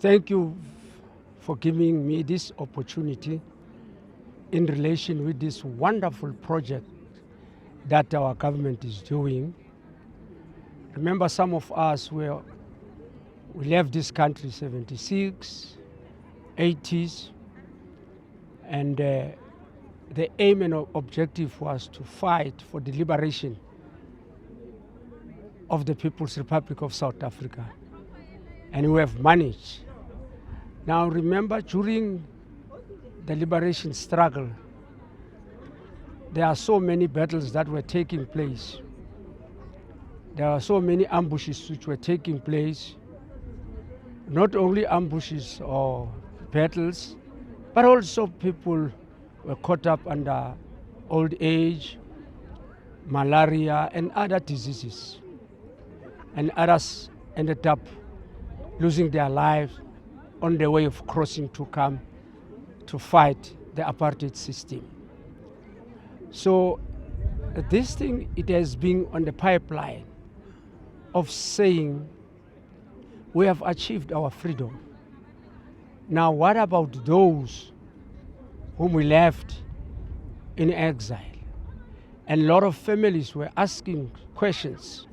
Thank you for giving me this opportunity in relation with this wonderful project that our government is doing. Remember, some of us we left this country 76, 80s, and the aim and objective was to fight for the liberation of the People's Republic of South Africa. And we have managed. Now remember, during the liberation struggle, there are so many battles that were taking place. There are so many ambushes which were taking place. Not only ambushes or battles, but also people were caught up under old age, malaria, and other diseases. And others ended up losing their lives on the way of crossing to come to fight the apartheid system. So this thing, it has been on the pipeline of saying we have achieved our freedom. Now what about those whom we left in exile? And a lot of families were asking questions.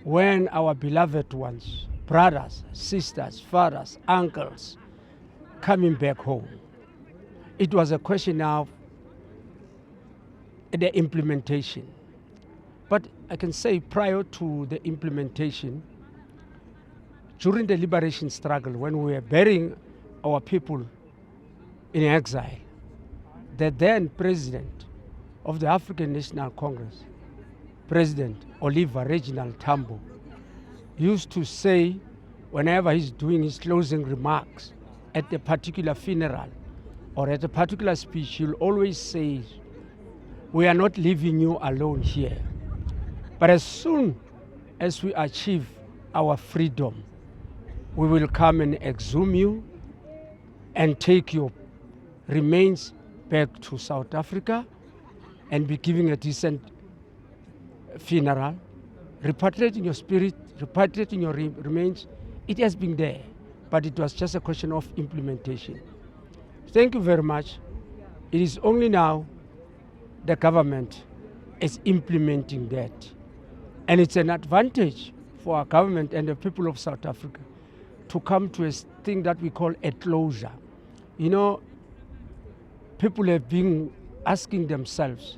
When our beloved ones, brothers, sisters, fathers, uncles, coming back home? It was a question of the implementation. But I can say prior to the implementation, during the liberation struggle, when we were burying our people in exile, the then president of the African National Congress, President Oliver Reginald Tambo, used to say, whenever he's doing his closing remarks at a particular funeral or at a particular speech, he'll always say, we are not leaving you alone here. But as soon as we achieve our freedom, we will come and exhume you and take your remains back to South Africa and be giving a decent funeral, repatriating your spirit, repatriating your remains. It has been there, but it was just a question of implementation. Thank you very much. It is only now the government is implementing that. And it's an advantage for our government and the people of South Africa to come to a thing that we call a closure. You know, people have been asking themselves,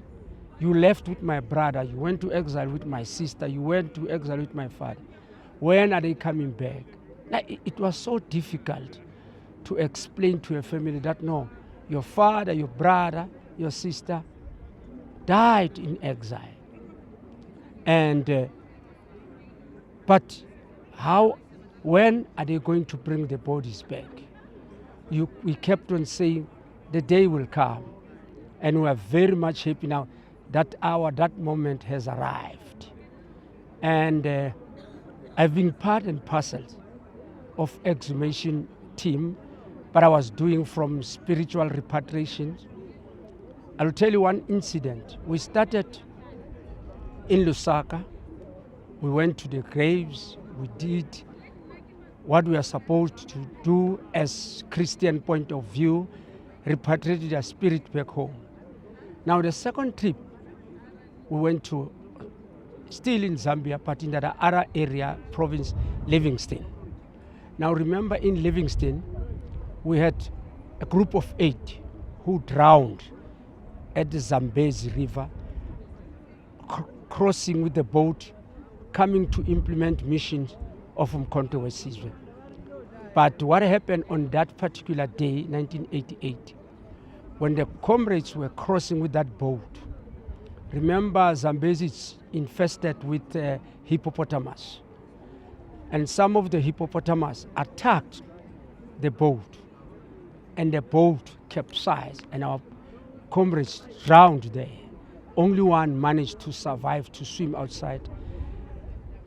you left with my brother, you went to exile with my sister, you went to exile with my father. When are they coming back? Now, it was so difficult to explain to a family that no, your father, your brother, your sister died in exile. And but when are they going to bring the bodies back? We kept on saying the day will come, and we are very much happy now that that moment has arrived. And I've been part and parcel of exhumation team, but I was doing from spiritual repatriation. I'll tell you one incident. We started in Lusaka. We went to the graves. We did what we are supposed to do as Christian point of view, repatriated their spirit back home. Now the second trip, we went to, still in Zambia, but in the other area, province, Livingstone. Now remember, in Livingstone, we had a group of 8 who drowned at the Zambezi River, crossing with the boat, coming to implement missions of Umkhonto weSizwe. But what happened on that particular day, 1988, when the comrades were crossing with that boat, remember Zambezi is infested with hippopotamus. And some of the hippopotamus attacked the boat, and the boat capsized, and our comrades drowned there. Only one managed to survive, to swim outside.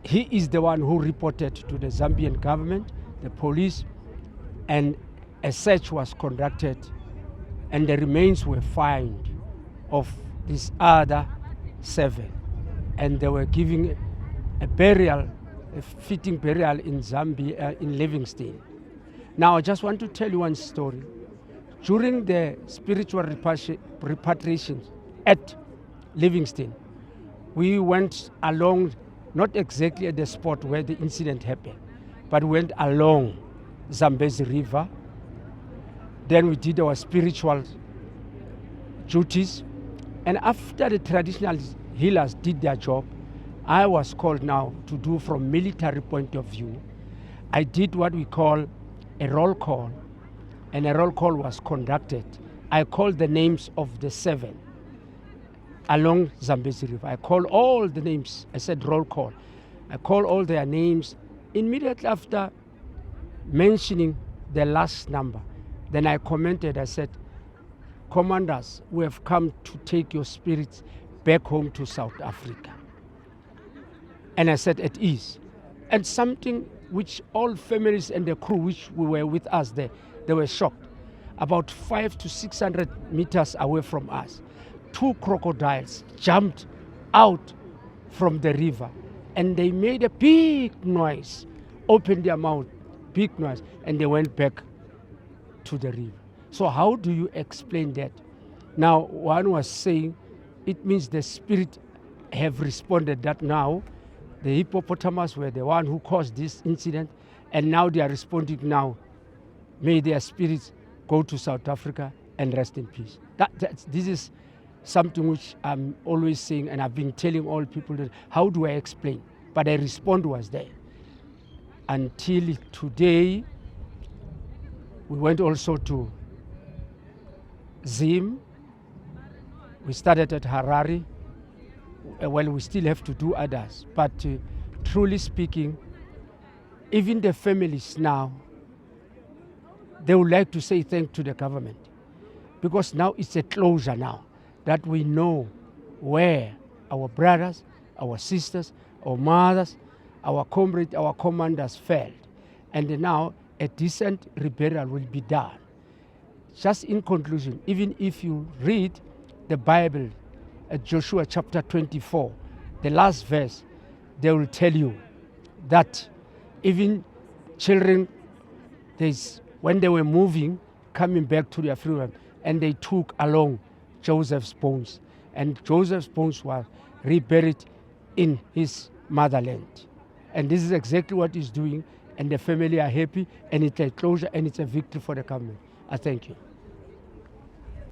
He is the one who reported to the Zambian government, the police, and a search was conducted, and the remains were found of these other 7. And they were giving a burial, a fitting burial in Zambia, in Livingstone. Now, I just want to tell you one story. During the spiritual repatriation at Livingston, we went along, not exactly at the spot where the incident happened, but we went along Zambezi River. Then we did our spiritual duties. And after the traditional healers did their job, I was called now to do from military point of view. I did what we call a roll call, and a roll call was conducted. I called the names of the 7 along Zambezi River. I called all the names. I said roll call. I called all their names immediately after mentioning the last number. Then I commented, I said, commanders, we have come to take your spirits back home to South Africa. And I said, at ease. And something which all families and the crew which were with us there, they were shocked. About 500 to 600 meters away from us, 2 crocodiles jumped out from the river and they made a big noise, opened their mouth, big noise, and they went back to the river. So how do you explain that? Now, one was saying it means the spirit have responded that now the hippopotamus were the one who caused this incident, and now they are responding now. May their spirits go to South Africa and rest in peace. This is something which I'm always saying, and I've been telling all people that, how do I explain? But the response was there. Until today, we went also to Zim. We started at Harare. Well, we still have to do others. But truly speaking, even the families now, they would like to say thank to the government. Because now it's a closure now that we know where our brothers, our sisters, our mothers, our comrades, our commanders failed. And now a decent reburial will be done. Just in conclusion, even if you read the Bible, Joshua chapter 24, the last verse, they will tell you that even children, when they were moving, coming back to their freedom, and they took along Joseph's bones. And Joseph's bones were reburied in his motherland. And this is exactly what he's doing, and the family are happy, and it's a closure, and it's a victory for the government. I thank you.